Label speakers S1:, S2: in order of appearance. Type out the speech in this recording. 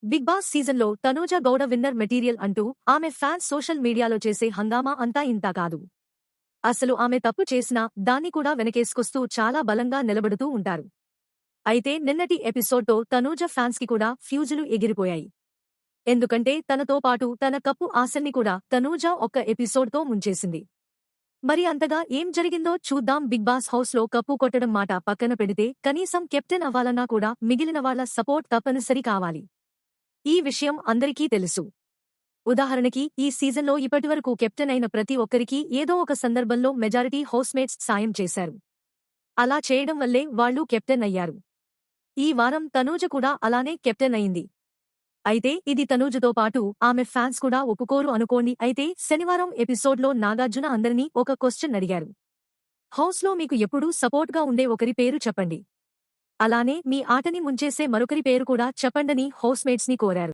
S1: Big boss సీజన్లో Tanuja Gowda winner material అంటూ ఆమె ఫ్యాన్స్ సోషల్ మీడియాలో చేసే హంగామా అంతా ఇంతా కాదు. అసలు ఆమె తప్పు చేసినా దాన్ని కూడా వెనకేసుకొస్తూ చాలా బలంగా నిలబడుతూ ఉంటారు. అయితే నిన్నటి ఎపిసోడ్తో తనూజ ఫ్యాన్స్కి కూడా ఫ్యూజులు ఎగిరిపోయాయి. ఎందుకంటే తనతో పాటు తన కప్పు ఆశల్ని కూడా తనూజ ఒక్క ఎపిసోడ్తో ముంచేసింది. మరి అంతగా ఏం జరిగిందో చూద్దాం. బిగ్ బాస్ హౌస్లో కప్పు కొట్టడం మాట పక్కన పెడితే కనీసం కెప్టెన్ అవ్వాలన్నా కూడా మిగిలిన వాళ్ల సపోర్ట్ తప్పనిసరి కావాలి. ఈ విషయం అందరికీ తెలుసు. ఉదాహరణకి ఈ సీజన్లో ఇప్పటివరకు కెప్టెన్ అయిన ప్రతి ఒక్కరికీ ఏదో ఒక సందర్భంలో మెజారిటీ హౌస్మేట్స్ సాయం చేశారు. అలా చేయడం వల్లే వాళ్లు కెప్టెన్ అయ్యారు. ఈ వారం తనూజ కూడా అలానే కెప్టెన్ అయింది. అయితే ఇది తనూజతో పాటు ఆమె ఫ్యాన్స్ కూడా ఒప్పుకోరు అనుకోండి. అయితే శనివారం ఎపిసోడ్లో నాగార్జున అందరినీ ఒక క్వశ్చన్ అడిగారు. హౌస్లో మీకు ఎప్పుడూ సపోర్ట్గా ఉండే ఒకరి పేరు చెప్పండి. అలానే మీ ఆటని ముంచేసే మరొకరి పేరు కూడా చెప్పండని హౌస్మేట్స్ని కోరారు.